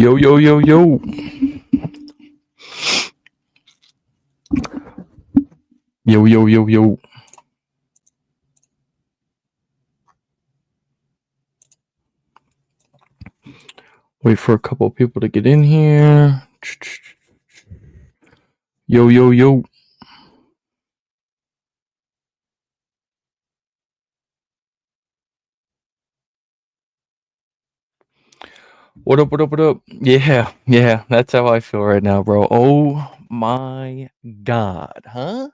Yo, yo, yo, yo. Yo, yo, yo, yo. Wait for a couple of people to get in here. Yo, yo, yo. What up, what up, what up? Yeah, that's how I feel right now, bro. Oh my God, huh?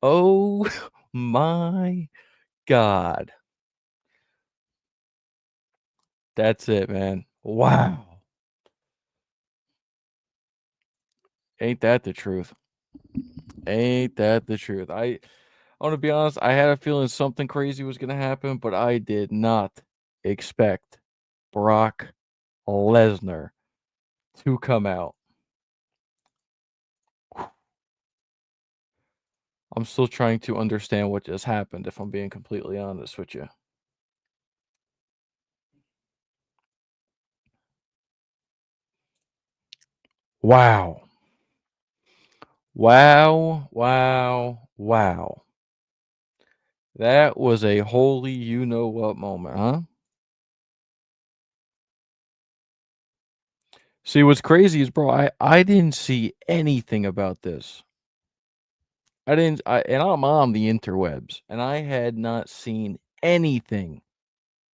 Oh my God. That's it, man. Wow. Ain't that the truth? Ain't that the truth? I want to be honest, I had a feeling something crazy was going to happen, but I did not expect Brock Lesnar to come out. I'm still trying to understand what just happened, if I'm being completely honest with you. Wow. Wow, wow, wow. That was a holy you know what moment, huh? See, what's crazy is, bro, I didn't see anything about this. And I'm on the interwebs, and I had not seen anything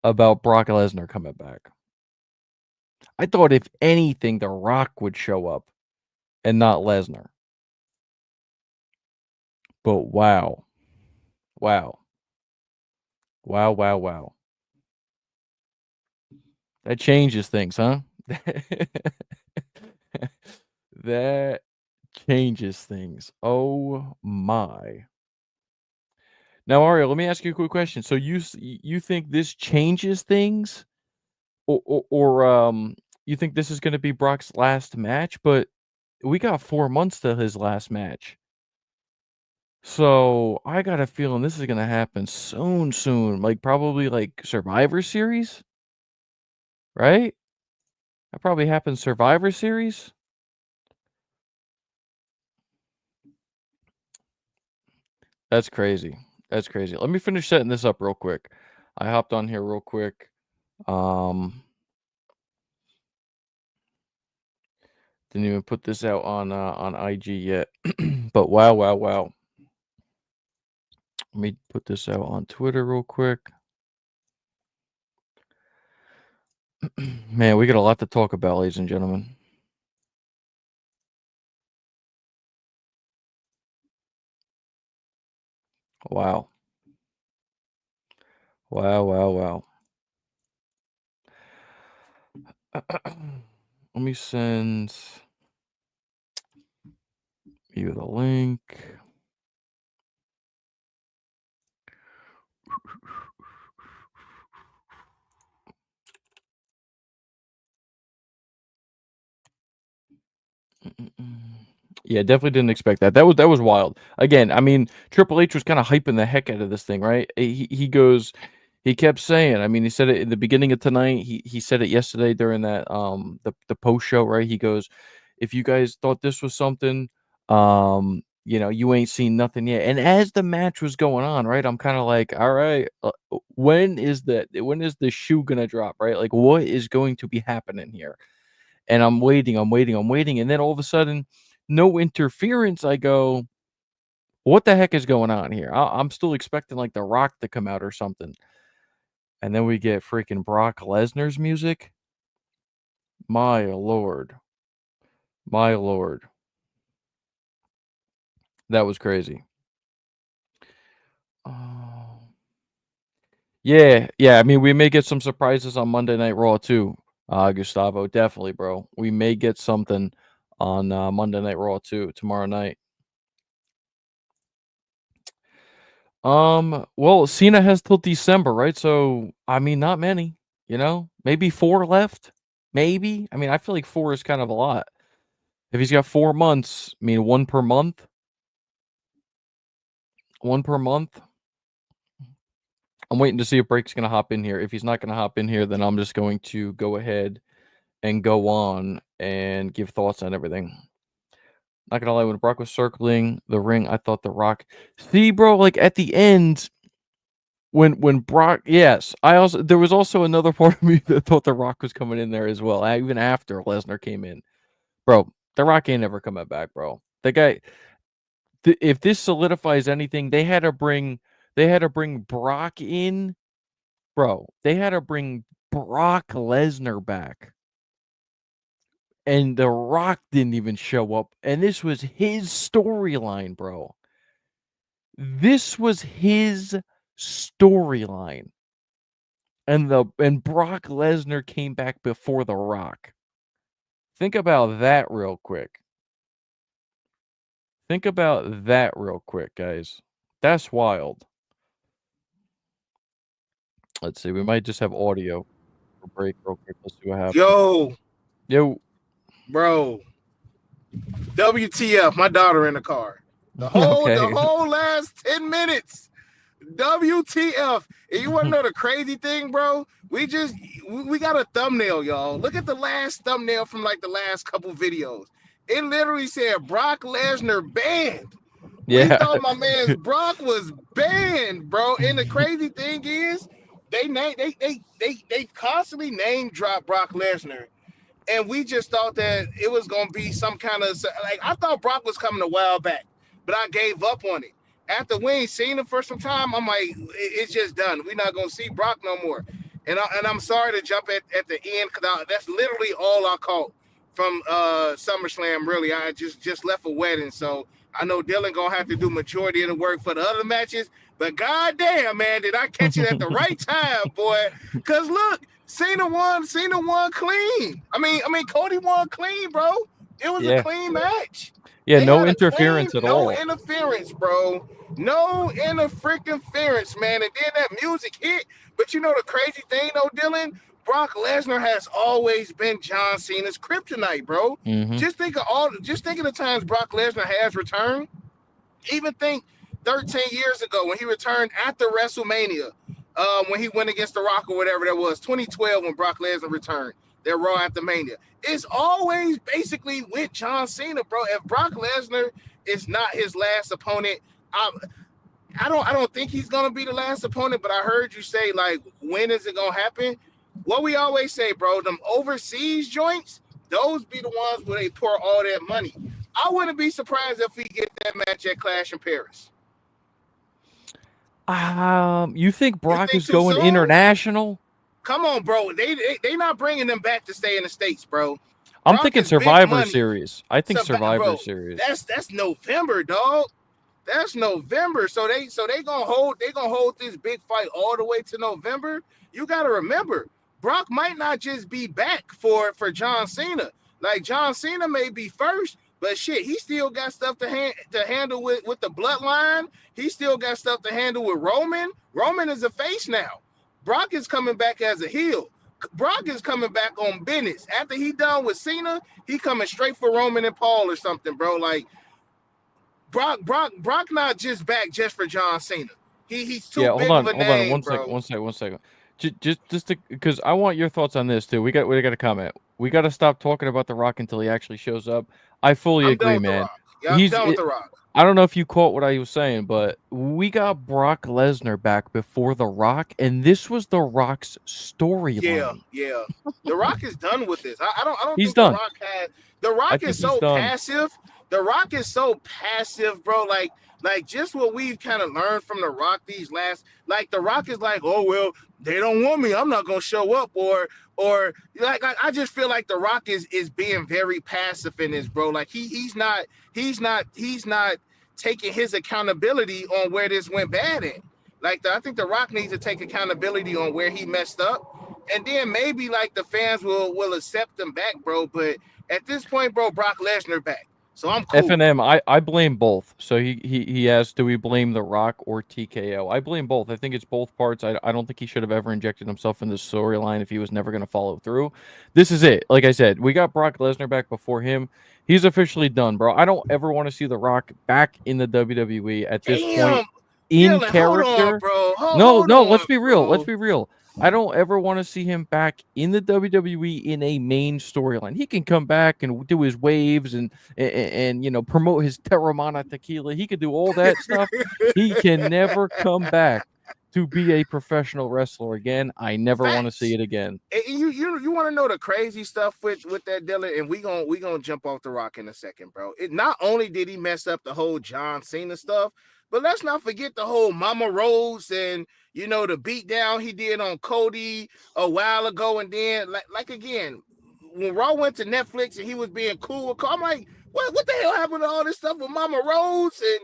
about Brock Lesnar coming back. I thought if anything, The Rock would show up and not Lesnar. But wow. Wow. Wow, wow, wow. That changes things, huh? That changes things. Oh my. Now, Aria, let me ask you a quick question. So you think this changes things, or you think this is going to be Brock's last match? But we got 4 months to his last match, so I got a feeling this is going to happen soon. Like probably like Survivor Series, right? That probably happened Survivor Series. That's crazy. That's crazy. Let me finish setting this up real quick. I hopped on here real quick. Didn't even put this out on IG yet. But wow, wow, wow. Let me put this out on Twitter real quick. Man, we got a lot to talk about, ladies and gentlemen. Wow. Wow, wow, wow. Let me send you the link. Yeah, definitely didn't expect that. That was wild. Again, I mean, Triple H was kind of hyping the heck out of this thing, right? He kept saying, I mean, he said it in the beginning of tonight. He said it yesterday during that the post show, right? He goes, if you guys thought this was something, you ain't seen nothing yet. And as the match was going on, right, I'm kind of like, all right, when is the shoe gonna drop, right? Like, what is going to be happening here? And I'm waiting, and then all of a sudden, no interference. I go, what the heck is going on here? I'm still expecting like The Rock to come out or something, and then we get freaking Brock Lesnar's music. My lord, my lord, that was crazy. Oh, yeah. I mean, we may get some surprises on Monday Night Raw too, Gustavo. Definitely, bro. We may get something on Monday Night Raw too tomorrow night. Well, CENA has till December, right? So, I mean, not many, maybe 4 left. Maybe. I mean, I feel like 4 is kind of a lot. If he's got 4 months, I mean, 1 per month. 1 per month. I'm waiting to see if Break's gonna hop in here. If he's not gonna hop in here, then I'm just going to go ahead and go on and give thoughts on everything. Not gonna lie, when Brock was circling the ring, I thought The Rock. See, bro, like at the end, when Brock, yes, there was also another part of me that thought The Rock was coming in there as well. Even after Lesnar came in, bro, The Rock ain't ever coming back, bro. The guy, if this solidifies anything, they had to bring Brock in, bro. They had to bring Brock Lesnar back. And The Rock didn't even show up. And this was his storyline, bro. This was his storyline. And Brock Lesnar came back before The Rock. Think about that real quick. Think about that real quick, guys. That's wild. Let's see. We might just have audio for break real quick. Let's see what happens. Yo. Bro. WTF, my daughter in the car. The whole last 10 minutes. WTF. And you want to know the crazy thing, bro? We got a thumbnail, y'all. Look at the last thumbnail from like the last couple videos. It literally said Brock Lesnar banned. Yeah. We thought my man's Brock was banned, bro. And the crazy thing is, they constantly name drop Brock Lesnar. And we just thought that it was going to be some kind of, like, I thought Brock was coming a while back, but I gave up on it. After we ain't seen him for some time, I'm like, it's just done. We're not going to see Brock no more. And I'm sorry to jump at the end, because that's literally all I caught from SummerSlam, really. I just left a wedding, so I know Dylan going to have to do majority of the work for the other matches, but goddamn, man, did I catch it at the right time, boy? Because look, CENA won clean. I mean, Cody won clean, bro. It was a clean match. Yeah, no interference at all. No interference, bro. No interference, man. And then that music hit. But you know the crazy thing, though, Dylan? Brock Lesnar has always been John Cena's kryptonite, bro. Mm-hmm. Just think of the times Brock Lesnar has returned. Even think 13 years ago when he returned after WrestleMania. When he went against The Rock or whatever that was, 2012 when Brock Lesnar returned, that Raw after Mania. It's always basically with John Cena, bro. If Brock Lesnar is not his last opponent, I don't think he's gonna be the last opponent. But I heard you say, like, when is it gonna happen? What we always say, bro, them overseas joints, those be the ones where they pour all that money. I wouldn't be surprised if we get that match at Clash in Paris. You think Brock is going international? Come on, bro. They not bringing them back to stay in the States, bro. I'm thinking Survivor Series. I think Survivor Series. That's November, dog. That's November. So they gonna hold this big fight all the way to November. You gotta remember, Brock might not just be back for John Cena. Like, John Cena may be first, but shit, he still got stuff to handle with the bloodline. He still got stuff to handle with Roman. Roman is a face now. Brock is coming back as a heel. Brock is coming back on business. After he done with Cena, he coming straight for Roman and Paul or something, bro. Like, Brock not just back just for John Cena. He's too big of a name, bro. One second. Just because I want your thoughts on this too. We got a comment. We got to stop talking about The Rock until he actually shows up. I fully agree, man. I'm done with The Rock. I don't know if you caught what I was saying, but we got Brock Lesnar back before The Rock, and this was The Rock's storyline. Yeah. The Rock is done with this. I don't He's think done. The Rock had. The Rock is so passive. The Rock is so passive, bro. Like just what we've kind of learned from The Rock these last. Like, The Rock is like, oh well, they don't want me, I'm not gonna show up, or like I just feel like The Rock is being very passive in this, bro. Like he's not taking his accountability on where this went bad at. Like, I think The Rock needs to take accountability on where he messed up, and then maybe like the fans will accept him back, bro. But at this point, bro, Brock Lesnar back. So I'm cool. FNM, I blame both. So he asked, do we blame The Rock or TKO? I blame both. I think it's both parts. I don't think he should have ever injected himself in this storyline if he was never going to follow through. This is it. Like I said, we got Brock Lesnar back before him. He's officially done, bro. I don't ever want to see The Rock back in the WWE at this point in character. Hold on, bro. No, let's be real. Let's be real. I don't ever want to see him back in the WWE in a main storyline. He can come back and do his waves and you know promote his Terramana tequila. He could do all that stuff. He can never come back to be a professional wrestler again. I never want to see Facts. it again. And you want to know the crazy stuff with that Dylan, and we gonna jump off the rock in a second, bro. It not only did he mess up the whole John Cena stuff, but let's not forget the whole Mama Rose and the beatdown he did on Cody a while ago, and then like again when Raw went to Netflix and he was being cool with Cody, I'm like, what the hell happened to all this stuff with Mama Rose and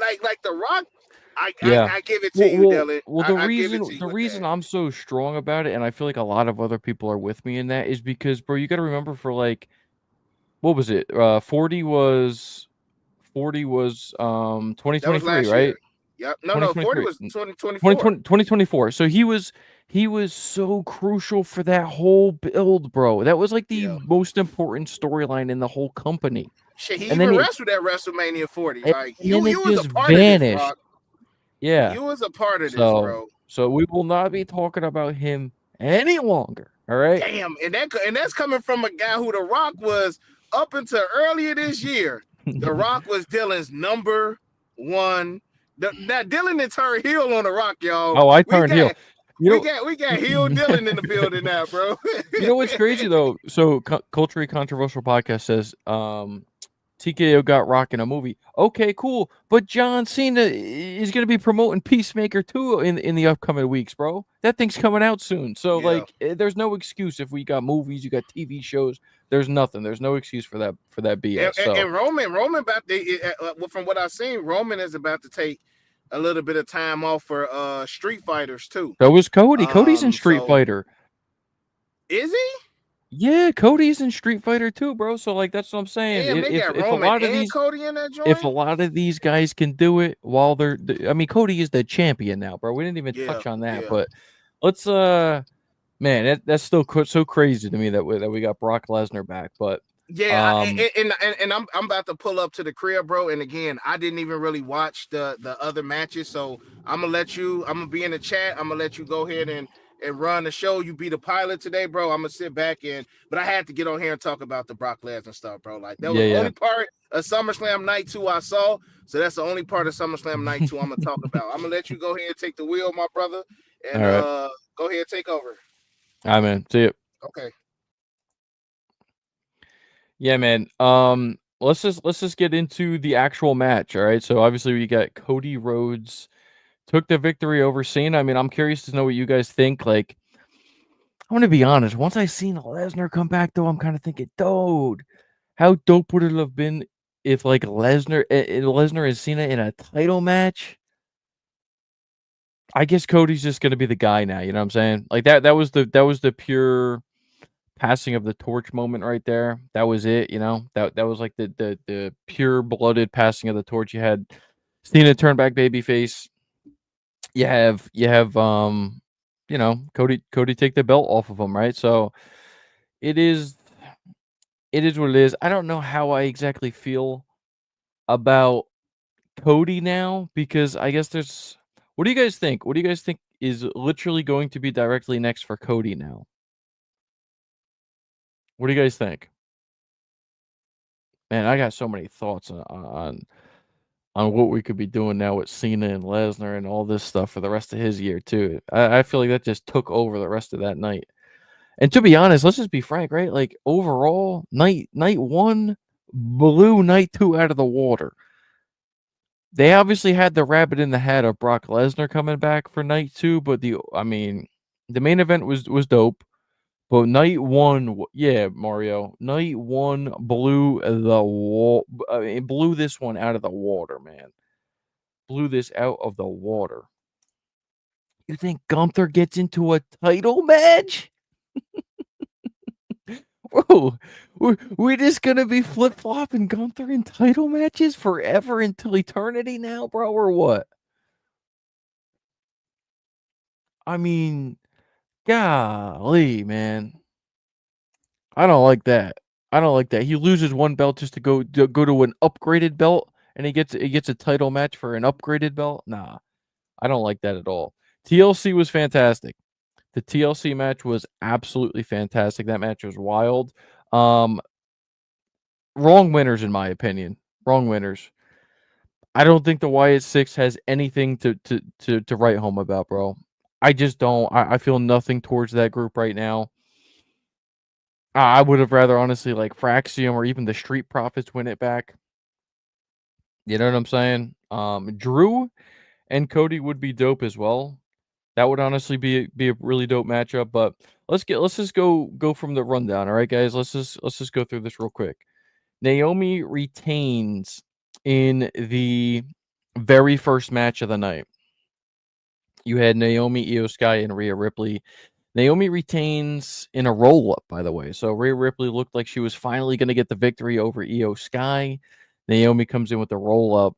like The Rock? Yeah. I give it to you, Dylan. The I give it to you with reason that. I'm so strong about it, and I feel like a lot of other people are with me in that, is because, bro, you got to remember for like, what was it? 40 was That was 2023, last right? year. Yep. No, 40 2023. was 2024. 2024. So he was so crucial for that whole build, bro. That was like the Yeah. most important storyline in the whole company. Shit, he And then even wrestled at WrestleMania 40. Like and then it you was a just part of this, vanished. Brock. Yeah. You was a part of this, bro. So we will not be talking about him any longer. All right. Damn, and that's coming from a guy who The Rock was up until earlier this year. The Rock was Dylan's number one. Now Dylan and turned heel on The Rock, y'all. Oh, I We turned heel. got You we got heel know, Dylan in the building now, bro. you know what's crazy though? So culturally controversial podcast says TKO got Rock in a movie. Okay, cool. But John Cena is going to be promoting Peacemaker 2 in the upcoming weeks, bro. That thing's coming out soon. So Yeah. like there's no excuse if we got movies, you got TV shows, there's nothing. There's no excuse for that BS. So And Roman about to, from what I've seen, Roman is about to take a little bit of time off for Street Fighters too. was Cody. Cody's in Street So Fighter. is he? Yeah, Cody's in Street Fighter too, bro. So like that's what I'm saying. Damn, they got If a Roman lot of and these Cody in that if a joint. lot of these guys can do it while I mean, Cody is the champion now, bro. We didn't even Yeah, touch on that, yeah, but let's man, that's still so crazy to me that we got Brock Lesnar back, but yeah. um And I'm about to pull up to the crib, bro. And again, I didn't even really watch the other matches, so I'm gonna be in the chat. I'm gonna let you go ahead and run the show. You be the pilot today, bro. I'm gonna sit back but I had to get on here and talk about the Brock Lesnar stuff, bro. Like that was yeah, the yeah. only part of SummerSlam Night 2 I saw. So that's the only part of SummerSlam Night 2 I'm gonna talk about. I'm gonna let you go ahead and take the wheel, my brother, All and right. go ahead and take over. All right, man. See you. Okay. Yeah, man. Let's just get into the actual match, all right? So obviously we got Cody Rhodes took the victory over Cena. I mean, I'm curious to know what you guys think. Like, I'm gonna be honest. Once I seen Lesnar come back, though, I'm kind of thinking, dude, how dope would it have been if like Lesnar and Cena in a title match? I guess Cody's just gonna be the guy now. You know what I'm saying? Like that. That was the pure passing of the torch moment right there. That was it. You know that was like the pure blooded passing of the torch. You had Cena turn back babyface. You have Cody take the belt off of him, right? So it is what it is. I don't know how I exactly feel about Cody now because I guess there's what do you guys think? What do you guys think is literally going to be directly next for Cody now? What do you guys think? Man, I got so many thoughts on what we could be doing now with Cena and Lesnar and all this stuff for the rest of his year too. I feel like that just took over the rest of that night. And to be honest, let's just be frank, right? Like overall, night one blew night two out of the water. They obviously had the rabbit in the hat of Brock Lesnar coming back for night two, but the main event was dope. But night one, yeah, Mario, night one blew it blew this one out of the water, man. Blew this out of the water. You think Gunther gets into a title match? Bro, we're just gonna be flip flopping Gunther in title matches forever until eternity now, bro, or what? I mean, golly, man. I don't like that. I don't like that. He loses one belt just to go to an upgraded belt, and he gets a title match for an upgraded belt. Nah, I don't like that at all. TLC was fantastic. The TLC match was absolutely fantastic. That match was wild. Wrong winners, in my opinion. Wrong winners. I don't think the Wyatt Six has anything to write home about, bro. I just don't. I feel nothing towards that group right now. I would have rather honestly like Fraxium or even the Street Profits win it back. You know what I'm saying? Drew and Cody would be dope as well. That would honestly be a really dope matchup. But let's just go from the rundown. All right, guys. Let's just go through this real quick. Naomi retains in the very first match of the night. You had Naomi, Io Sky, and Rhea Ripley. Naomi retains in a roll-up, by the way. So Rhea Ripley looked like she was finally going to get the victory over Io Sky. Naomi comes in with a roll-up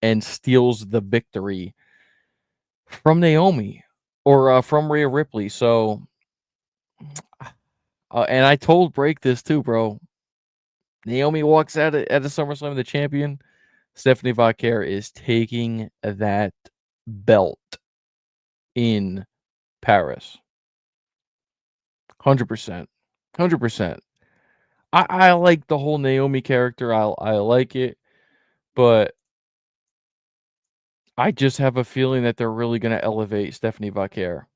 and steals the victory from Naomi or from Rhea Ripley. So, and I told Break this too, bro. Naomi walks out at the SummerSlam, the champion. Stephanie Vaquer is taking that belt in Paris. 100%. 100%. I like the whole Naomi character. I like it, but I just have a feeling that they're really going to elevate Stephanie Vaquer.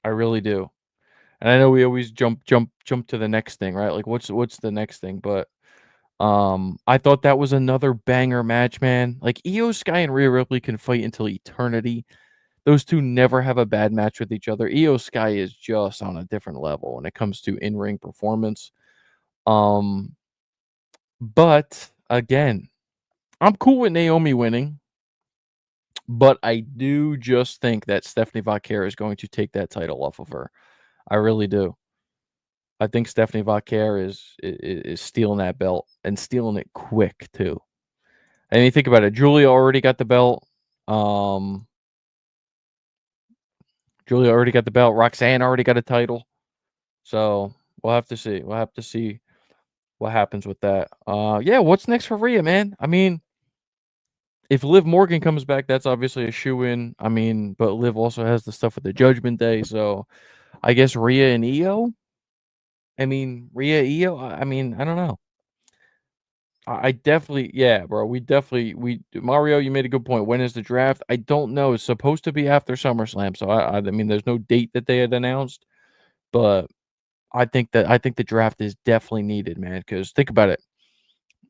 I really do. And I know we always jump to the next thing, right? Like what's the next thing? But I thought that was another banger match, man. Like Io Sky and Rhea Ripley can fight until eternity. Those two never have a bad match with each other. Io Sky is just on a different level when it comes to in-ring performance. But again, I'm cool with Naomi winning, but I do just think that Stephanie Vaquer is going to take that title off of her. I really do. I think Stephanie Vaquer is stealing that belt and stealing it quick too. And you think about it, Julia already got the belt. Julia already got the belt. Roxanne already got a title. So we'll have to see. We'll have to see what happens with that. Yeah, what's next for Rhea, man? I mean, if Liv Morgan comes back, that's obviously a shoe-in. I mean, but Liv also has the stuff with the Judgment Day, so I guess Rhea and Io. I mean, Rhea Io. I mean, I don't know. I definitely, yeah, bro. We Mario. You made a good point. When is the draft? I don't know. It's supposed to be after SummerSlam, so I mean, there's no date that they had announced, but I think the draft is definitely needed, man. Because think about it,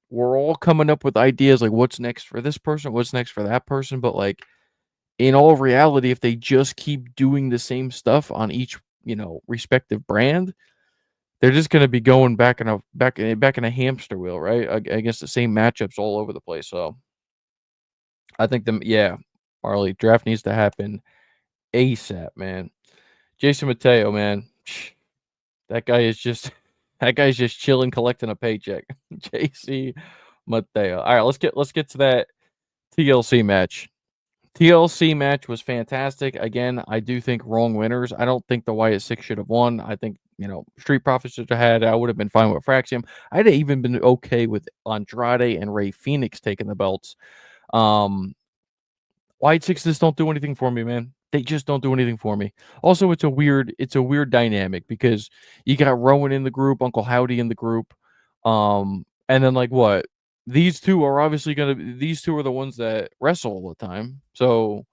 we're all coming up with ideas like what's next for this person, what's next for that person, but like in all reality, if they just keep doing the same stuff on each respective brand, they're just going to be going back in a hamster wheel, right? Against the same matchups all over the place. So I think Marley, draft needs to happen ASAP, man. Jason Mateo, man, that guy is just that guy's just chilling, collecting a paycheck. JC Mateo. All right, let's get to that TLC match. TLC match was fantastic. Again, I do think wrong winners. I don't think the Wyatt Six should have won. I think, Street Profits should have had. I would have been fine with Fraxium. I'd have even been okay with Andrade and Ray Phoenix taking the belts. Wyatt Sixes don't do anything for me, man. They just don't do anything for me. Also, it's a weird dynamic because you got Rowan in the group, Uncle Howdy in the group. And then like what? These two are the ones that wrestle all the time. So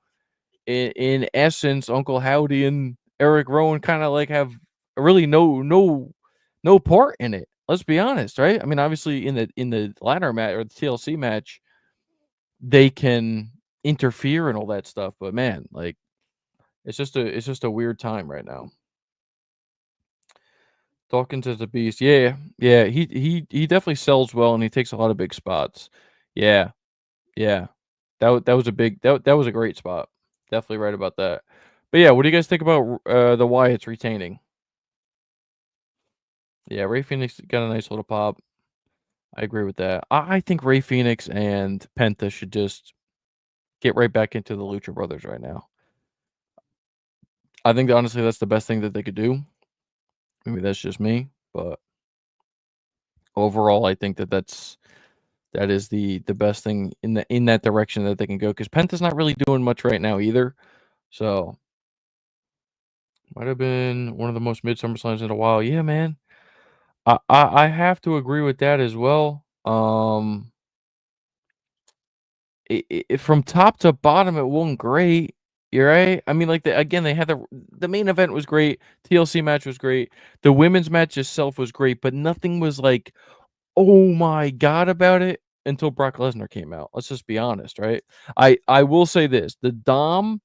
in essence, Uncle Howdy and Eric Rowan kind of like have really no part in it. Let's be honest, right? I mean, obviously in the ladder match or the TLC match, they can interfere and all that stuff, but man, like it's just a weird time right now. Talking to the Beast, yeah, yeah, he definitely sells well and he takes a lot of big spots. Yeah, yeah, that was a that was a great spot. Definitely right about that. But yeah, what do you guys think about the Wyatts retaining? Yeah, Ray Phoenix got a nice little pop. I agree with that. I think Ray Phoenix and Penta should just get right back into the Lucha Brothers right now. I think that honestly that's the best thing that they could do. Maybe that's just me, but overall, I think that is the best thing in that direction that they can go because Penta's not really doing much right now either. So Might have been one of the most mid SummerSlams in a while. Yeah, man. I have to agree with that as well. From top to bottom, it wasn't great. You're right. I mean, like again, they had the main event was great. TLC match was great. The women's match itself was great, but nothing was like, oh my god, about it until Brock Lesnar came out. Let's just be honest, right? I will say this: the Dom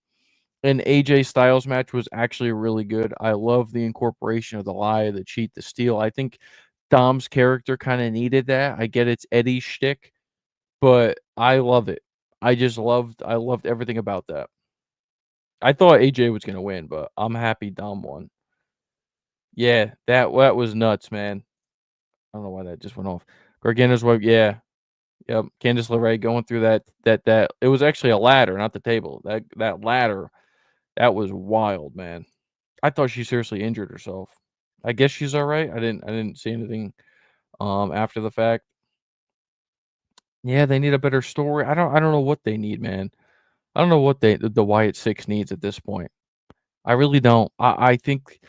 and AJ Styles match was actually really good. I love the incorporation of the lie, the cheat, the steal. I think Dom's character kind of needed that. I get it's Eddie's shtick, but I love it. I loved everything about that. I thought AJ was gonna win, but I'm happy Dom won. Yeah, that was nuts, man. I don't know why that just went off. Gargano's wife, yeah. Yep. Candice LeRae going through that it was actually a ladder, not the table. That ladder, that was wild, man. I thought she seriously injured herself. I guess she's all right. I didn't see anything after the fact. Yeah, they need a better story. I don't know what they need, man. I don't know what the Wyatt Six needs at this point. I really don't. I think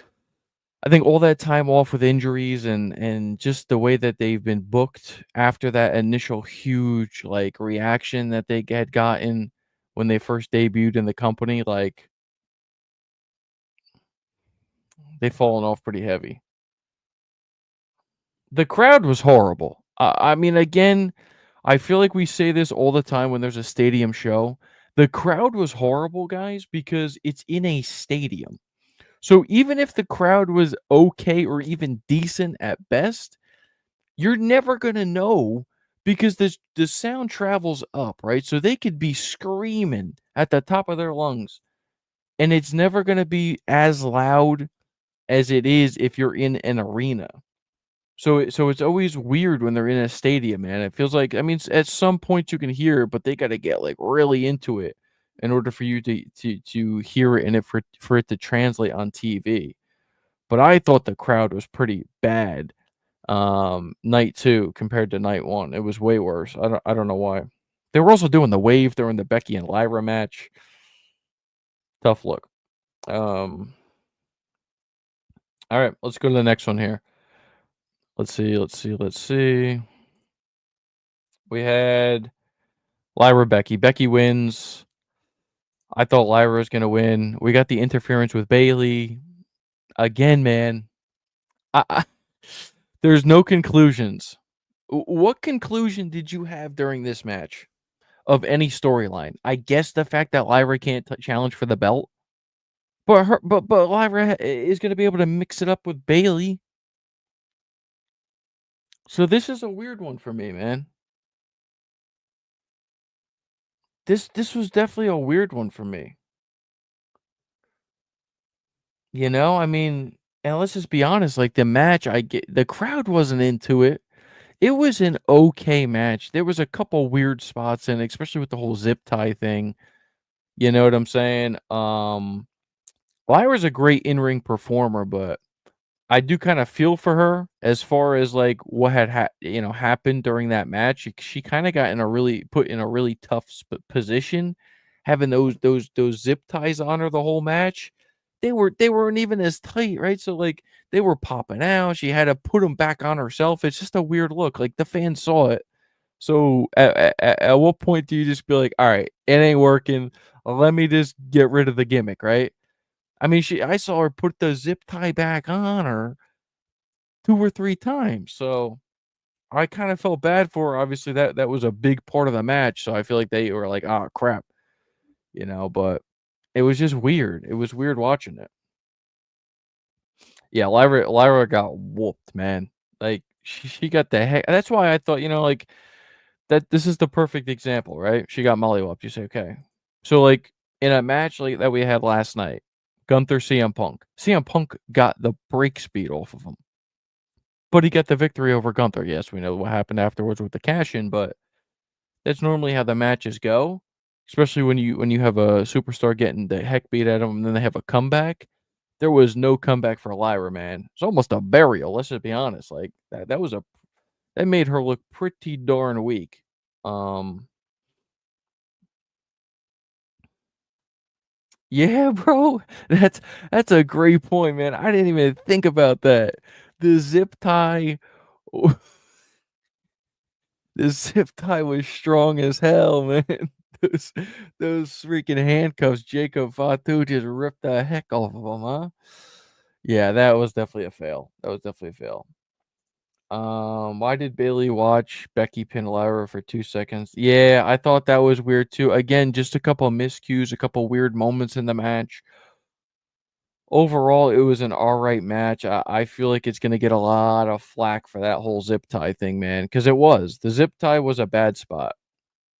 all that time off with injuries and just the way that they've been booked after that initial huge like reaction that they had gotten when they first debuted in the company, like they've fallen off pretty heavy. The crowd was horrible. I mean, again, I feel like we say this all the time when there's a stadium show. The crowd was horrible, guys, because it's in a stadium. So even if the crowd was okay or even decent at best, you're never gonna know because the sound travels up, right? So they could be screaming at the top of their lungs, and it's never gonna be as loud as it is if you're in an arena. So it's always weird when they're in a stadium, man. It feels like I mean, at some point you can hear it, but they gotta get, like, really into it in order for you to hear it and for it to translate on TV. But I thought the crowd was pretty bad, night 2 compared to night 1. It was way worse. I don't know why. They were also doing the wave during the Becky and Lyra match. Tough look. Alright, let's go to the next one here. Let's see. We had Lyra Becky. Becky wins. I thought Lyra was gonna win. We got the interference with Bayley. Again, man. I there's no conclusions. What conclusion did you have during this match of any storyline? I guess the fact that Lyra can't challenge for the belt, but Lyra is gonna be able to mix it up with Bayley. So this is a weird one for me, man. This was definitely a weird one for me. You know, I mean, and let's just be honest, like the match, I get the crowd wasn't into it. It was an okay match. There was a couple weird spots in it, especially with the whole zip tie thing. You know what I'm saying? Lyra's a great in-ring performer, but I do kind of feel for her as far as like what had happened during that match. She kind of got in a really put in a really tough position, having those zip ties on her the whole match. They weren't even as tight, right? So like they were popping out. She had to put them back on herself. It's just a weird look. Like the fans saw it. So at what point do you just be like, all right, it ain't working. Let me just get rid of the gimmick, right? I mean, I saw her put the zip tie back on her 2 or 3 times, so I kinda felt bad for her. Obviously, that was a big part of the match, so I feel like they were like, "Ah, crap," but it was just weird. It was weird watching it. Yeah, Lyra got whooped, man. Like, she got the heck that's why I thought, like, that this is the perfect example, right? She got mollywhopped. You say, "Okay." So, like, in a match like that we had last night, Gunther, CM Punk. CM Punk got the break speed off of him. But he got the victory over Gunther. Yes, we know what happened afterwards with the cash in, but that's normally how the matches go, especially when you have a superstar getting the heck beat out of them and then they have a comeback. There was no comeback for Lyra, man. It's almost a burial. Let's just be honest. Like that made her look pretty darn weak. Um, Yeah, bro. That's a great point, man. I didn't even think about that. The zip tie the zip tie was strong as hell, man. Those those freaking handcuffs, Jacob Fatu just ripped the heck off of them, huh? Yeah, that was definitely a fail. That was definitely a fail. Why did Bailey watch Becky pin Lyra for 2 seconds? Yeah, I thought that was weird too. Again, just a couple of miscues, a couple weird moments in the match. Overall, it was an alright match. I feel like it's gonna get a lot of flack for that whole zip tie thing, man, because it was. The zip tie was a bad spot.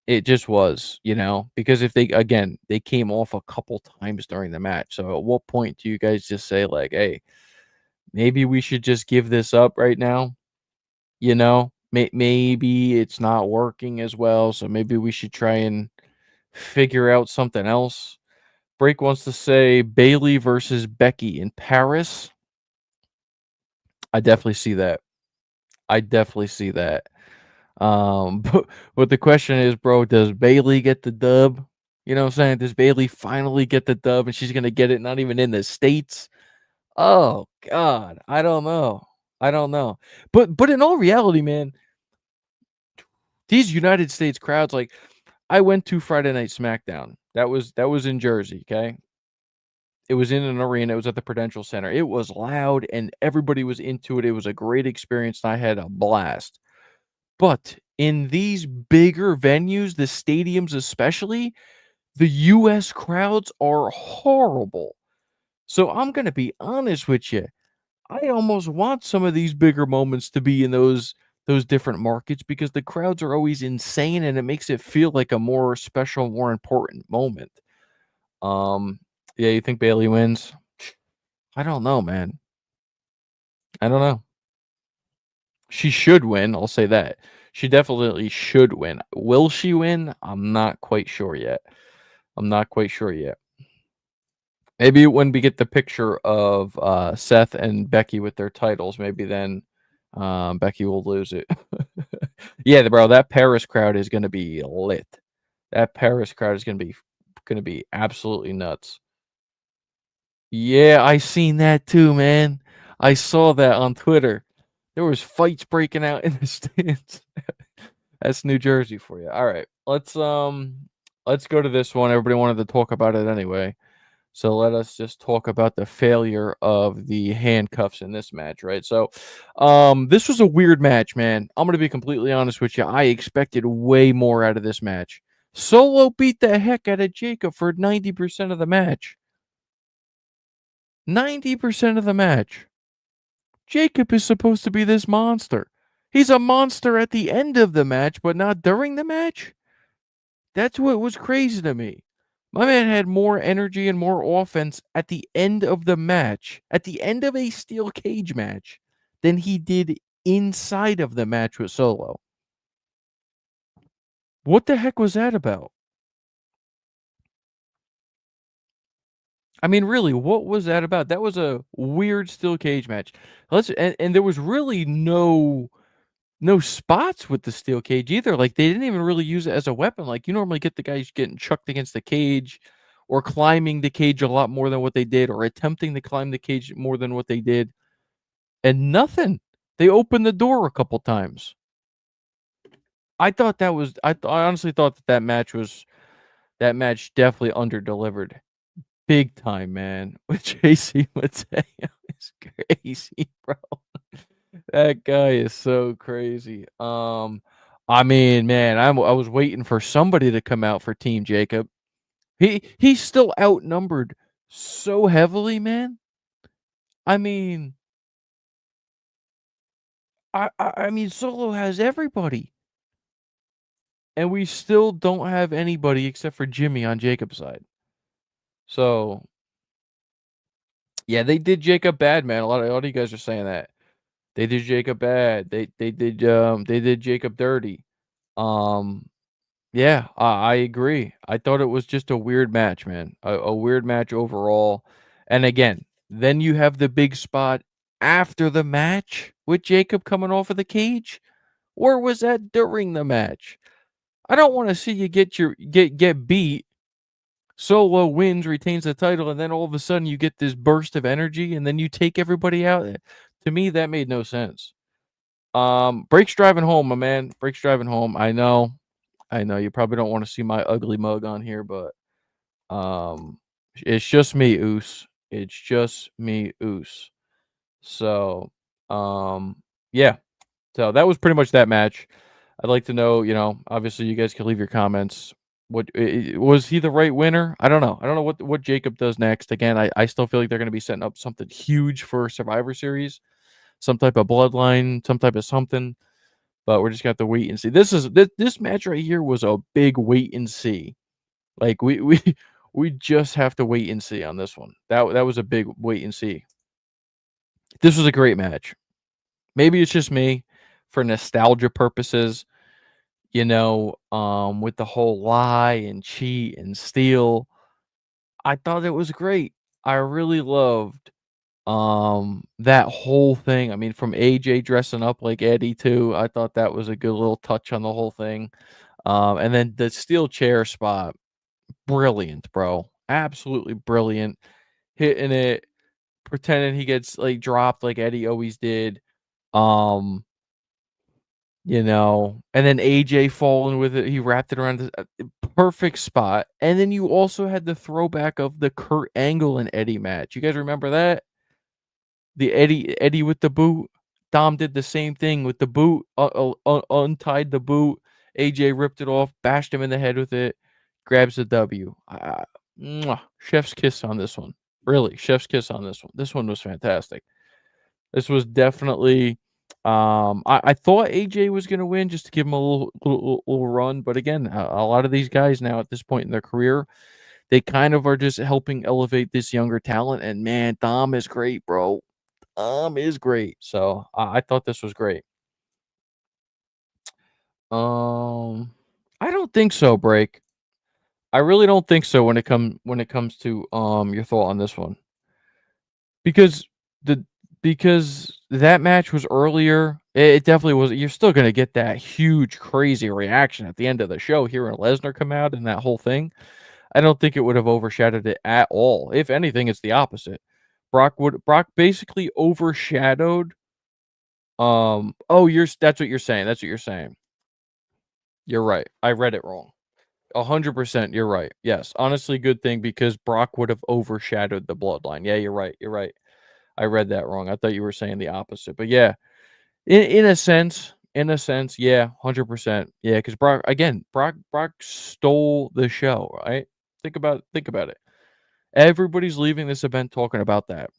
It just was, because if they came off a couple times during the match. So at what point do you guys just say like, "Hey, maybe we should just give this up right now?" Maybe it's not working as well, so maybe we should try and figure out something else. Break wants to say Bailey versus Becky in Paris. I definitely see that. I definitely see that. But the question is, bro, does Bailey get the dub? You know what I'm saying? Does Bailey finally get the dub and she's gonna get it not even in the States? Oh God, I don't know. I don't know. But in all reality, man, these United States crowds, like I went to Friday Night SmackDown. That was in Jersey, okay? It was in an arena, it was at the Prudential Center. It was loud and everybody was into it. It was a great experience and I had a blast. But in these bigger venues, the stadiums especially, the US crowds are horrible. So I'm gonna be honest with you. I almost want some of these bigger moments to be in those different markets because the crowds are always insane and it makes it feel like a more special, more important moment. Um, yeah, you think Bailey wins? I don't know, man. I don't know. She should win, I'll say that. She definitely should win. Will she win? I'm not quite sure yet. I'm not quite sure yet. Maybe when we get the picture of Seth and Becky with their titles, maybe then Becky will lose it. Yeah, bro, that Paris crowd is gonna be lit. That Paris crowd is gonna be absolutely nuts. Yeah, I seen that too, man. I saw that on Twitter. There was fights breaking out in the stands. That's New Jersey for you. All right, let's go to this one. Everybody wanted to talk about it anyway. So let us just talk about the failure of the handcuffs in this match, right? So, this was a weird match, man. I'm gonna be completely honest with you. I expected way more out of this match. Solo beat the heck out of Jacob for 90% of the match. 90% of the match. Jacob is supposed to be this monster. He's a monster at the end of the match, but not during the match. That's what was crazy to me. My man had more energy and more offense at the end of the match, at the end of a steel cage match, than he did inside of the match with Solo. What the heck was that about? I mean, really, what was that about? That was a weird steel cage match. And there was really no spots with the steel cage either. Like they didn't even really use it as a weapon. Like you normally get the guys getting chucked against the cage or climbing the cage a lot more than what they did or attempting to climb the cage more than what they did. And nothing. They opened the door a couple times. I honestly thought that match definitely under delivered big time, man. With JC Mateo is crazy, bro. That guy is so crazy. I mean, man, I was waiting for somebody to come out for Team Jacob. He's still outnumbered so heavily, man. I mean, I mean, Solo has everybody, and we still don't have anybody except for Jimmy on Jacob's side. So yeah, they did Jacob bad, man. A lot of you guys are saying that they did Jacob bad. They did Jacob dirty. Um, Yeah, I agree. I thought it was just a weird match, man. A weird match overall. And again, then you have the big spot after the match with Jacob coming off of the cage. Or was that during the match? I don't want to see you get beat Solo wins, retains the title, and then all of a sudden you get this burst of energy, and then you take everybody out. To me, that made no sense. Breaks driving home, my man. Breaks driving home. I know you probably don't want to see my ugly mug on here, but it's just me, Oos. It's just me, Oos. So, yeah. So that was pretty much that match. I'd like to know, obviously you guys can leave your comments. What was he the right winner? I don't know. I don't know what Jacob does next. Again, I still feel like they're going to be setting up something huge for Survivor Series, some type of bloodline, some type of something. But we're just gonna have to wait and see. This match right here was a big wait and see. Like we just have to wait and see on this one. That was a big wait and see. This was a great match. Maybe it's just me for nostalgia purposes, with the whole lie and cheat and steal. I thought it was great. I really loved that whole thing. I mean, from AJ dressing up like Eddie too. I thought that was a good little touch on the whole thing. And then the steel chair spot, brilliant, bro. Absolutely brilliant. Hitting it, pretending he gets like dropped like Eddie always did. Um, and then AJ falling with it. He wrapped it around the perfect spot. And then you also had the throwback of the Kurt Angle and Eddie match. You guys remember that? The Eddie with the boot. Dom did the same thing with the boot, untied the boot. AJ ripped it off, bashed him in the head with it, grabs the W. Chef's kiss on this one. Really, chef's kiss on this one. This one was fantastic. This was definitely. I thought AJ was going to win just to give him a little run, but again, a lot of these guys now at this point in their career, they kind of are just helping elevate this younger talent. And man, Dom is great, bro. Is great. So I thought this was great. I don't think so, Break. I really don't think so when it comes to your thought on this one. Because that match was earlier. It definitely was. You're still gonna get that huge, crazy reaction at the end of the show hearing Lesnar come out and that whole thing. I don't think it would have overshadowed it at all. If anything, it's the opposite. Brock basically overshadowed. That's what you're saying. That's what you're saying. You're right. I read it wrong. 100%. You're right. Yes. Honestly, good thing because Brock would have overshadowed the bloodline. Yeah, you're right. You're right. I read that wrong. I thought you were saying the opposite. But yeah, in a sense, yeah, 100%. Yeah, because Brock stole the show, right? Think about it. Everybody's leaving this event talking about that.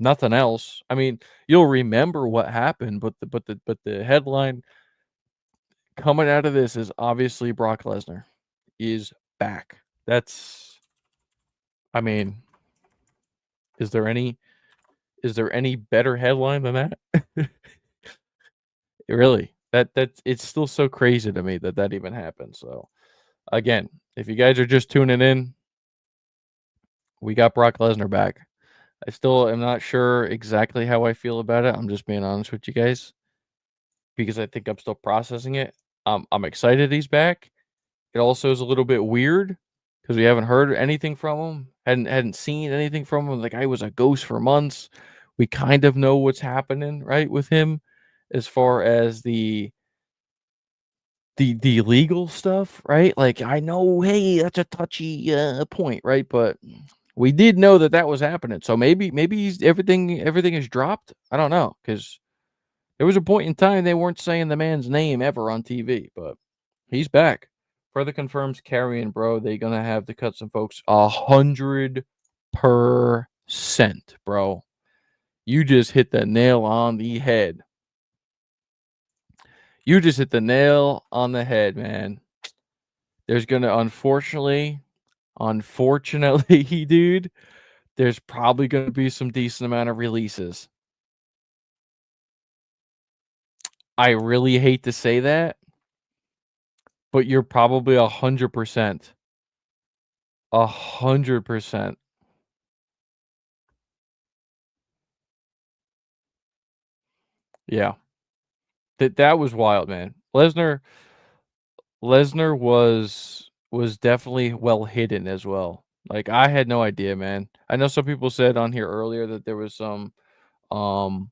Nothing else. I mean, you'll remember what happened, but the headline coming out of this is obviously Brock Lesnar is back. That's, I mean, is there any better headline than that? Really, that's it's still so crazy to me that even happened. So again, if you guys are just tuning in, we got Brock Lesnar back. I still am not sure exactly how I feel about it. I'm just being honest with you guys because I think I'm still processing it. I'm excited he's back. It also is a little bit weird because we haven't heard anything from him, hadn't seen anything from him. The guy was a ghost for months. We kind of know what's happening, right, with him as far as the legal stuff, right? Like I know, hey, that's a touchy point, right? But we did know that was happening. So maybe everything is dropped. I don't know because there was a point in time they weren't saying the man's name ever on TV, but he's back. Further confirms carrying, bro. They gonna have to cut some folks 100%, bro. You just hit the nail on the head. You just hit the nail on the head, man. There's gonna unfortunately, dude, there's probably gonna be some decent amount of releases. I really hate to say that, but you're probably 100%. 100%. Yeah. That was wild, man. Lesnar was was definitely well hidden as well. Like, I had no idea, man. I know some people said on here earlier that um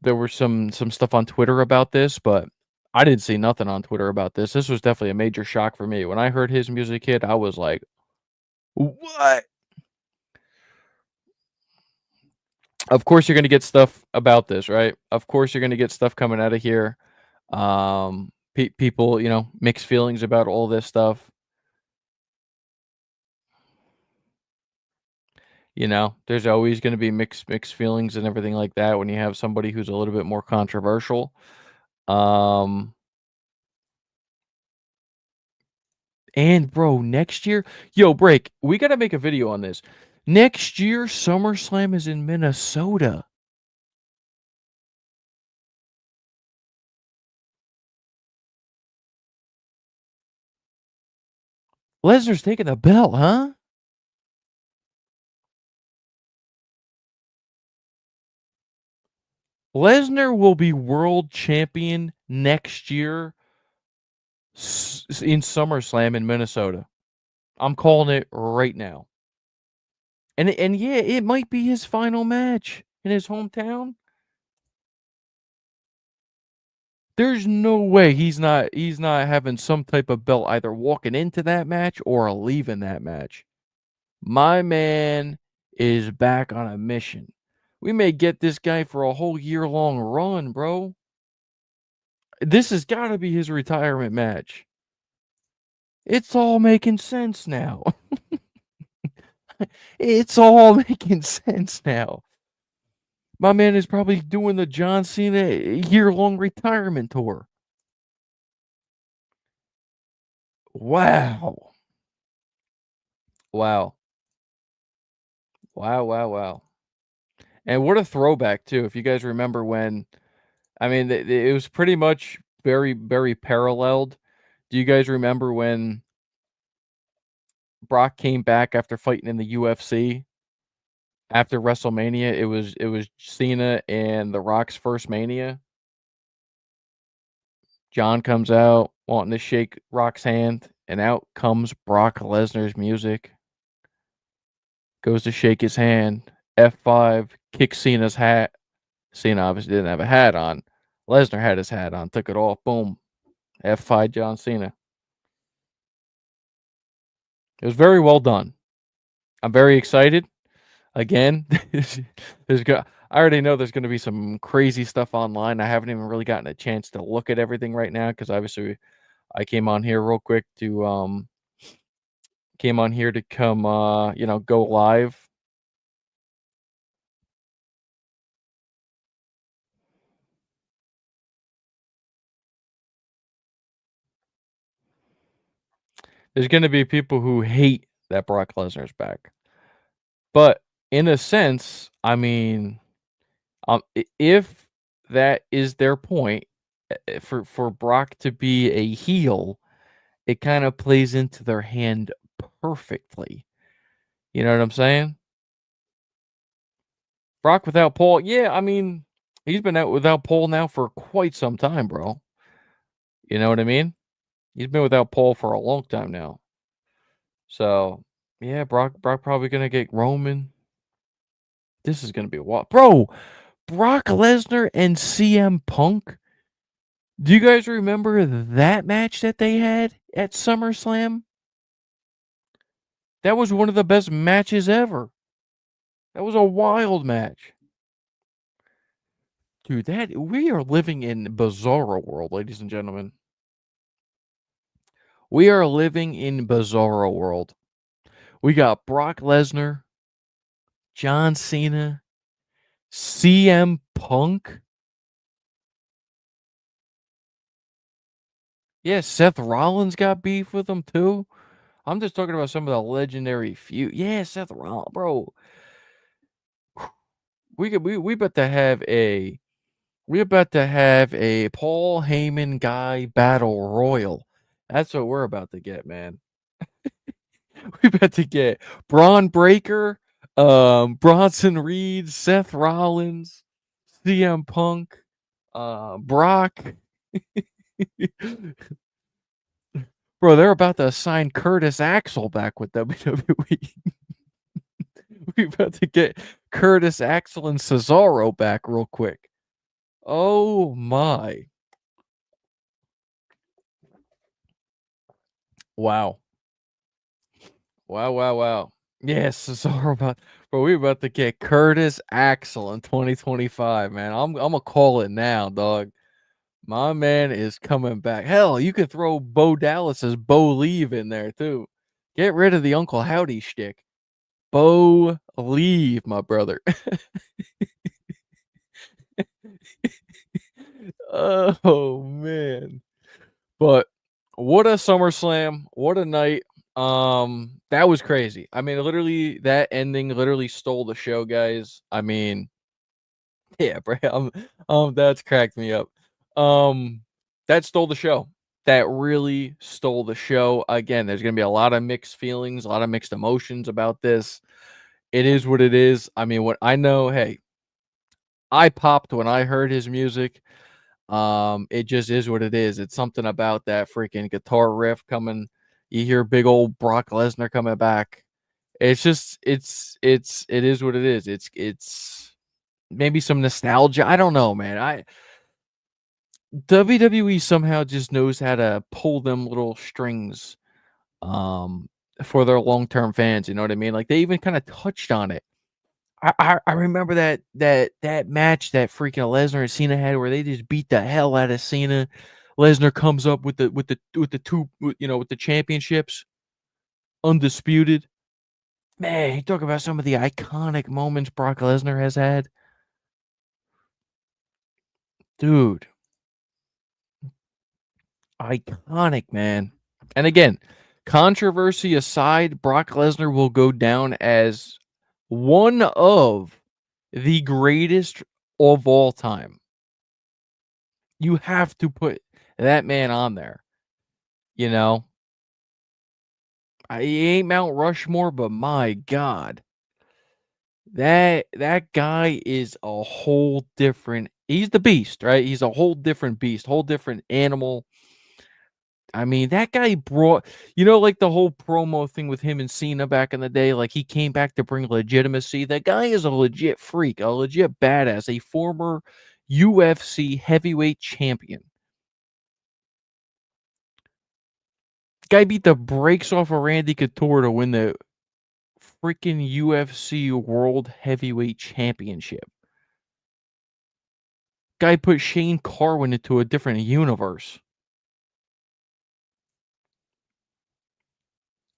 there was some stuff on Twitter about this, but I didn't see nothing on Twitter about this. This was definitely a major shock for me. When I heard his music hit, I was like, "What?" Of course, you're gonna get stuff about this, right? Of course, you're gonna get stuff coming out of here. People, mixed feelings about all this stuff. There's always gonna be mixed feelings and everything like that when you have somebody who's a little bit more controversial. Um, and bro, next year, break. We gotta make a video on this. Next year, SummerSlam is in Minnesota. Lesnar's taking the belt, huh? Lesnar will be world champion next year in SummerSlam in Minnesota. I'm calling it right now. And yeah, it might be his final match in his hometown. There's no way he's not having some type of belt either walking into that match or leaving that match. My man is back on a mission. We may get this guy for a whole year-long run, bro. This has got to be his retirement match. It's all making sense now. It's all making sense now. My man is probably doing the John Cena year-long retirement tour. Wow. Wow. Wow, wow, wow. And what a throwback too. If you guys remember when, I mean, it was pretty much very, very paralleled. Do you guys remember when Brock came back after fighting in the UFC after WrestleMania? It was Cena and The Rock's first Mania. John comes out wanting to shake Rock's hand, and out comes Brock Lesnar's music. Goes to shake his hand. F5 kicks Cena's hat. Cena obviously didn't have a hat on. Lesnar had his hat on, took it off. Boom. F5 John Cena. It was very well done. I'm very excited. Again, I already know there's going to be some crazy stuff online. I haven't even really gotten a chance to look at everything right now because obviously I came on here real quick to come go live. There's going to be people who hate that Brock Lesnar's back. But in a sense, I mean, if that is their point, for Brock to be a heel, it kind of plays into their hand perfectly. You know what I'm saying? Brock without Paul, yeah, I mean, he's been out without Paul now for quite some time, bro. You know what I mean? He's been without Paul for a long time now. So, yeah, Brock probably gonna get Roman. This is gonna be what, bro. Brock Lesnar and CM Punk. Do you guys remember that match that they had at SummerSlam? That was one of the best matches ever. That was a wild match. Dude, that we are living in bizarro world, ladies and gentlemen. We are living in bizarro world. We got Brock Lesnar, John Cena, CM Punk. Yeah, Seth Rollins got beef with him too. I'm just talking about some of the legendary feud. Yeah, Seth Rollins, bro. We about to have a Paul Heyman guy battle royal. That's what we're about to get, man. We about to get Braun Breaker, Bronson Reed, Seth Rollins, CM Punk, Brock, Bro, they're about to sign Curtis Axel back with WWE. We're about to get Curtis Axel and Cesaro back real quick. Oh my. Wow. Wow. Yes, Cesaro about bro, we're about to get Curtis Axel in 2025, man. I'm gonna call it now, dog. My man is coming back. Hell, you could throw Bo Dallas's Bo Leave in there too. Get rid of the Uncle Howdy shtick. Bo Leave, my brother. Oh man. But what a SummerSlam. What a night. That was crazy. I mean, literally that ending literally stole the show, guys. I mean, yeah, bro. That's cracked me up. Um, that stole the show. That really stole the show. Again, there's gonna be a lot of mixed feelings, a lot of mixed emotions about this. It is what it is. I mean, what I know, hey, I popped when I heard his music. It just is what it is. It's something about that freaking guitar riff coming. You hear big old Brock Lesnar coming back. It's just it is what it is. It's maybe some nostalgia. I don't know, man. I WWE somehow just knows how to pull them little strings um for their long-term fans, you know what I mean? Like they even kind of touched on it. I remember that match that freaking Lesnar and Cena had where they just beat the hell out of Cena. Lesnar comes up with the two with the championships undisputed. Man, you talk about some of the iconic moments Brock Lesnar has had. Dude, iconic, man. And again, controversy aside, Brock Lesnar will go down as one of the greatest of all time. You have to put that man on there, you know? He ain't Mount Rushmore, but my god. That guy is a whole different he's the beast, right? He's a whole different beast, whole different animal. I mean, that guy brought like the whole promo thing with him and Cena back in the day, like he came back to bring legitimacy. That guy is a legit freak, a legit badass, a former UFC heavyweight champion. Guy beat the brakes off of Randy Couture to win the freaking UFC World Heavyweight Championship. Guy put Shane Carwin into a different universe.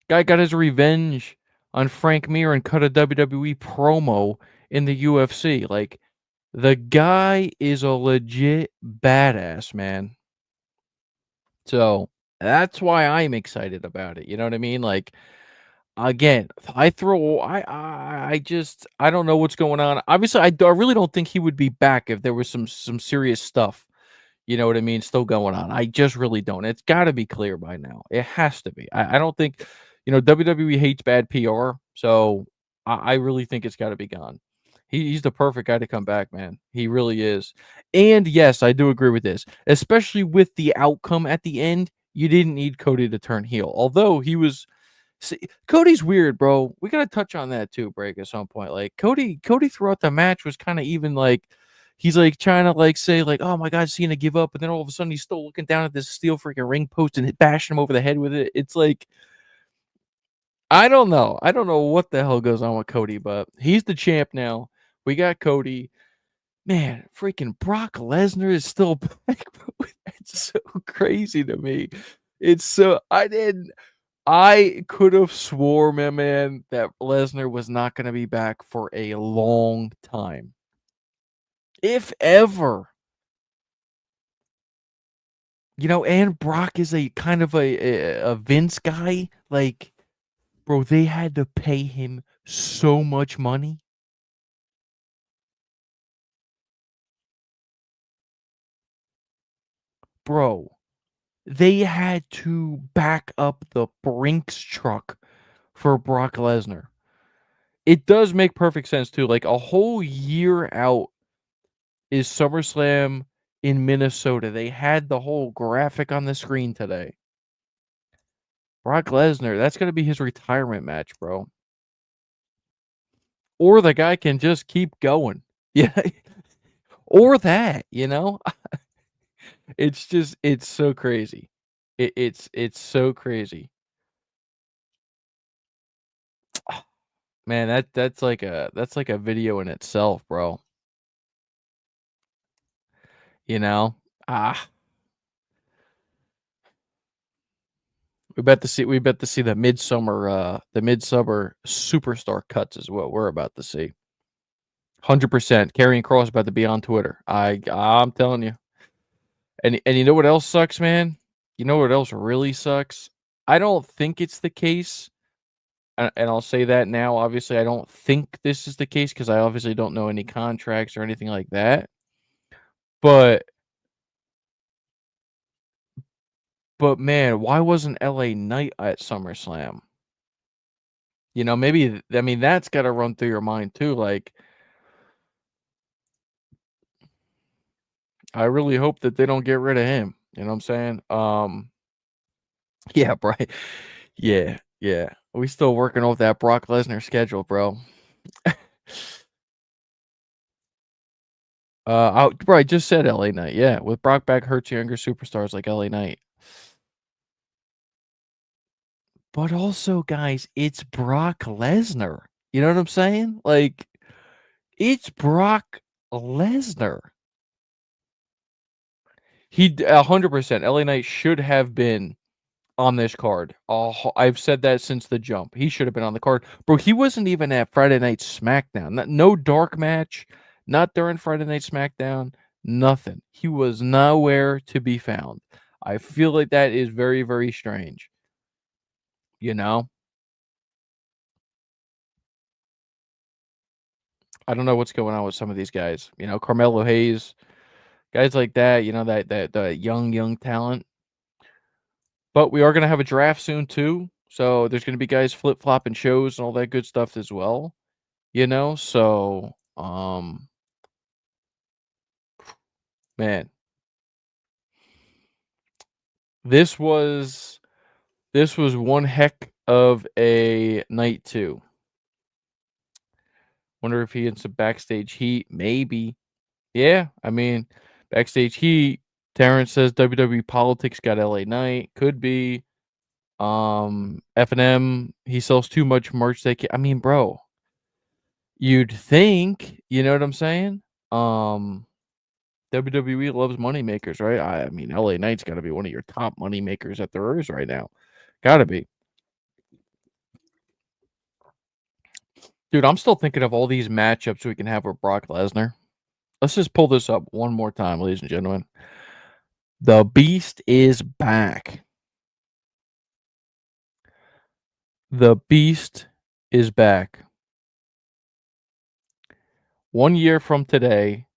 Guy got his revenge on Frank Mir and cut a WWE promo in the UFC. Like, the guy is a legit badass, man. So, that's why I'm excited about it. You know what I mean? Like, again, I don't know what's going on. Obviously, I really don't think he would be back if there was some serious stuff, you know what I mean, still going on. I just really don't. It's gotta be clear by now. It has to be. I don't think WWE hates bad PR, so I really think it's gotta be gone. He's the perfect guy to come back, man. He really is. And yes, I do agree with this, especially with the outcome at the end. You didn't need Cody to turn heel, although he was see, Cody's weird, bro. We gotta touch on that too, Break, at some point. Like Cody throughout the match was kind of even like he's like trying to like say like, oh my god, Cena give up, but then all of a sudden he's still looking down at this steel freaking ring post and bashing him over the head with it. It's like I don't know. I don't know what the hell goes on with Cody, but he's the champ now. We got Cody. Man, freaking Brock Lesnar is still back, bro. It's so crazy to me. It's so I could have swore, my man, that Lesnar was not going to be back for a long time. If ever. And Brock is a kind of a Vince guy. Like, bro, they had to pay him so much money. Bro, they had to back up the Brinks truck for Brock Lesnar. It does make perfect sense, too. Like, a whole year out is SummerSlam in Minnesota. They had the whole graphic on the screen today. Brock Lesnar, that's gonna be his retirement match, bro. Or the guy can just keep going. Yeah. Or that, you know? It's so crazy. It's so crazy. Man, that's like a video in itself, bro. You know? Ah, we bet to see the midsummer superstar cuts is what we're about to see. 100%. Karrion Kross about to be on Twitter. I'm telling you. And you know what else sucks, man? You know what else really sucks? I don't think it's the case. And I'll say that now. Obviously, I don't think this is the case because I obviously don't know any contracts or anything like that. But but man, why wasn't LA Knight at SummerSlam? You know, maybe I mean that's got to run through your mind too. Like, I really hope that they don't get rid of him. You know what I'm saying? Yeah, right. Yeah, yeah. We still working off that Brock Lesnar schedule, bro. Bro, I just said LA Knight. Yeah, with Brock back hurts younger superstars like LA Knight. But also, guys, it's Brock Lesnar. You know what I'm saying? Like, it's Brock Lesnar. He 100%. LA Knight should have been on this card. Oh, I've said that since the jump. He should have been on the card. Bro, he wasn't even at Friday Night SmackDown. No dark match, not during Friday Night SmackDown, nothing. He was nowhere to be found. I feel like that is very, very strange. You know? I don't know what's going on with some of these guys. You know, Carmelo Hayes, guys like that, you know, that young talent. But we are gonna have a draft soon too. So there's gonna be guys flip-flopping shows and all that good stuff as well. You know, so man, this was this was one heck of a night too. Wonder if he had some backstage heat, maybe. Yeah, I mean, backstage heat. Terrence says WWE politics got LA Knight. Could be. F&M, he sells too much merch. I mean, bro, you'd think, you know what I'm saying? WWE loves moneymakers, right? I mean, LA Knight's got to be one of your top moneymakers that there is right now. Got to be. Dude, I'm still thinking of all these matchups we can have with Brock Lesnar. Let's just pull this up one more time, ladies and gentlemen. The Beast is back. The Beast is back. 1 year from today,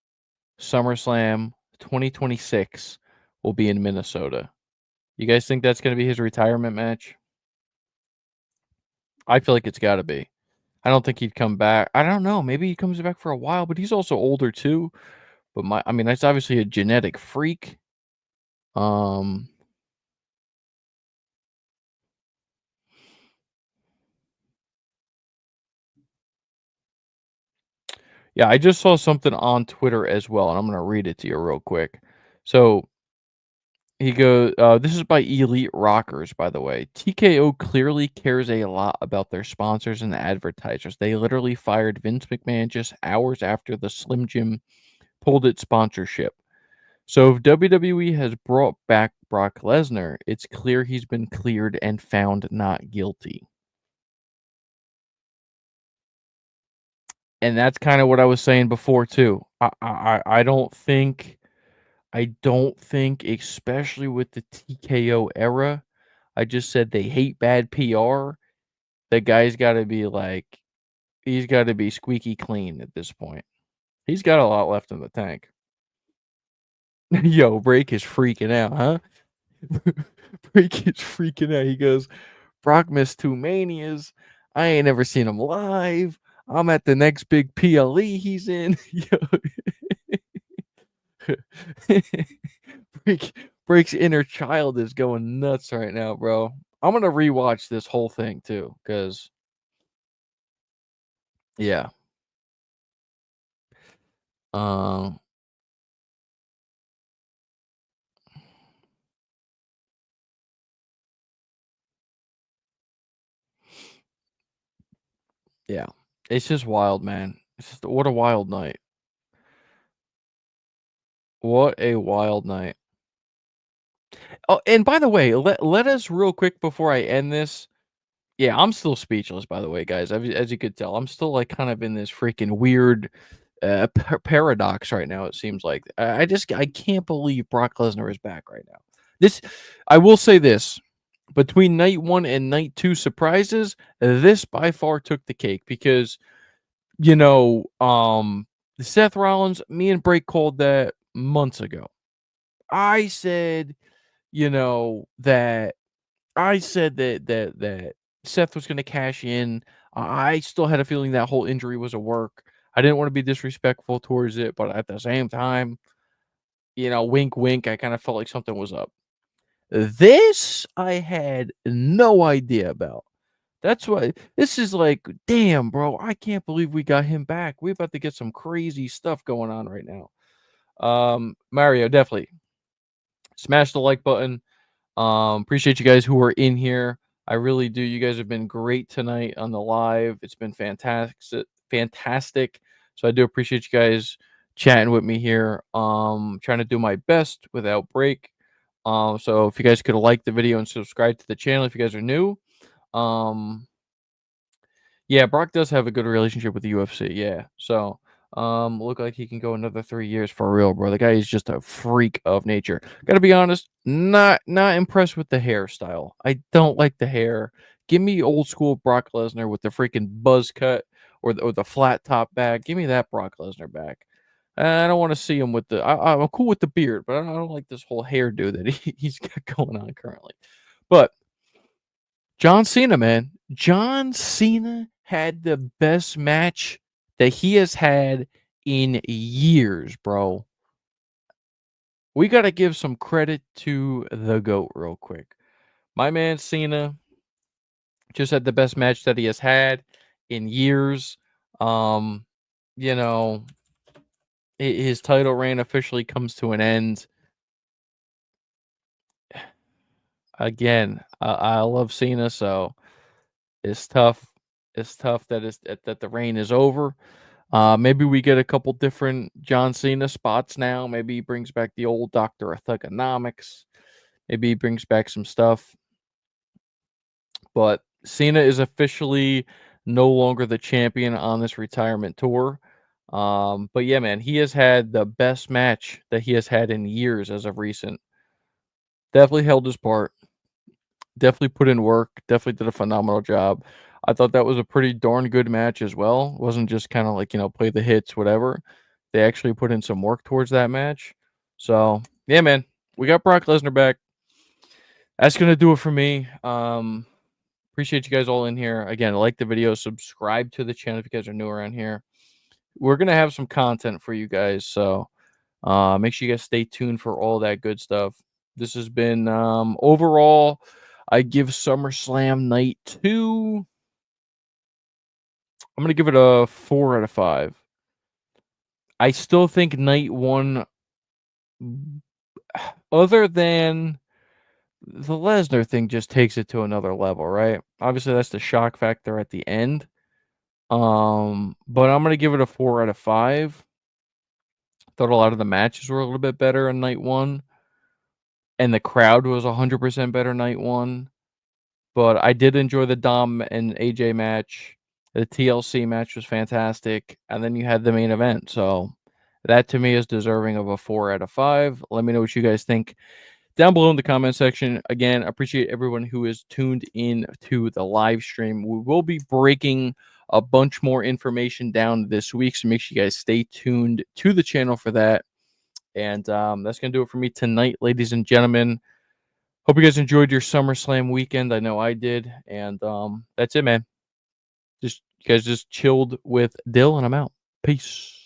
SummerSlam 2026 will be in Minnesota. You guys think that's going to be his retirement match? I feel like it's got to be. I don't think he'd come back. I don't know. Maybe he comes back for a while, but he's also older too. But I mean, that's obviously a genetic freak. Um, yeah, I just saw something on Twitter as well, and I'm gonna read it to you real quick. So he goes, this is by Elite Rockers, by the way. TKO clearly cares a lot about their sponsors and advertisers. They literally fired Vince McMahon just hours after the Slim Jim pulled its sponsorship. So if WWE has brought back Brock Lesnar, it's clear he's been cleared and found not guilty. And that's kind of what I was saying before too. I don't think, especially with the TKO era, I just said they hate bad PR. The guy's got to be like, he's got to be squeaky clean at this point. He's got a lot left in the tank. Yo, Break is freaking out, huh? Break is freaking out. He goes, Brock missed 2 Manias. I ain't never seen him live. I'm at the next big PLE he's in. Break's inner child is going nuts right now, bro. I'm gonna rewatch this whole thing too, because yeah. Um, yeah. It's just wild, man. It's just what a wild night. What a wild night. Oh, and by the way, let us real quick before I end this. Yeah, I'm still speechless, by the way, guys. As you could tell, I'm still like kind of in this freaking weird paradox right now. It seems like I can't believe Brock Lesnar is back right now. This I will say this: between night one and night two surprises, this by far took the cake because you know, Seth Rollins, me and Bray called that months ago. I said, you know, that that Seth was going to cash in. I still had a feeling that whole injury was a work. I didn't want to be disrespectful towards it, but at the same time, wink, wink. I kind of felt like something was up. This I had no idea about. That's why this is like, damn, bro. I can't believe we got him back. We're about to get some crazy stuff going on right now. Mario, definitely smash the like button. Appreciate you guys who are in here. I really do. You guys have been great tonight on the live. It's been fantastic, fantastic. So I do appreciate you guys chatting with me here. Trying to do my best without break. So if you guys could like the video and subscribe to the channel if you guys are new. Yeah, Brock does have a good relationship with the UFC. Yeah, so look like he can go another 3 years for real, bro. The guy is just a freak of nature. Gotta be honest, not impressed with the hairstyle. I don't like the hair. Give me old school Brock Lesnar with the freaking buzz cut or the flat top back. Give me that Brock Lesnar back. I don't want to see him with the. I'm cool with the beard, but I don't like this whole hairdo that he's got going on currently. But John Cena, man. John Cena had the best match that he has had in years, bro. We got to give some credit to the GOAT real quick. My man Cena just had the best match that he has had in years. Um, you know, his title reign officially comes to an end. Again, I love Cena, so it's tough. It's tough that the reign is over. Maybe we get a couple different John Cena spots now. Maybe he brings back the old Doctor of Thugonomics. Maybe he brings back some stuff. But Cena is officially no longer the champion on this retirement tour. But yeah, man, he has had the best match that he has had in years as of recent. Definitely held his part. Definitely put in work. Definitely did a phenomenal job. I thought that was a pretty darn good match as well. It wasn't just kind of like, play the hits, whatever. They actually put in some work towards that match. So, yeah, man, we got Brock Lesnar back. That's going to do it for me. Appreciate you guys all in here. Again, like the video, subscribe to the channel if you guys are new around here. We're going to have some content for you guys. So, make sure you guys stay tuned for all that good stuff. This has been overall, I give SummerSlam Night 2. I'm going to give it a 4 out of 5. I still think Night 1, other than the Lesnar thing, just takes it to another level, right? Obviously, that's the shock factor at the end. But I'm going to give it a 4 out of 5. Thought a lot of the matches were a little bit better in Night 1. And the crowd was 100% better Night 1. But I did enjoy the Dom and AJ match. The TLC match was fantastic. And then you had the main event. So that to me is deserving of a 4 out of 5. Let me know what you guys think down below in the comment section. Again, appreciate everyone who is tuned in to the live stream. We will be breaking a bunch more information down this week. So make sure you guys stay tuned to the channel for that. And that's going to do it for me tonight, ladies and gentlemen. Hope you guys enjoyed your SummerSlam weekend. I know I did. And that's it, man. You guys just chilled with Dill, and I'm out. Peace.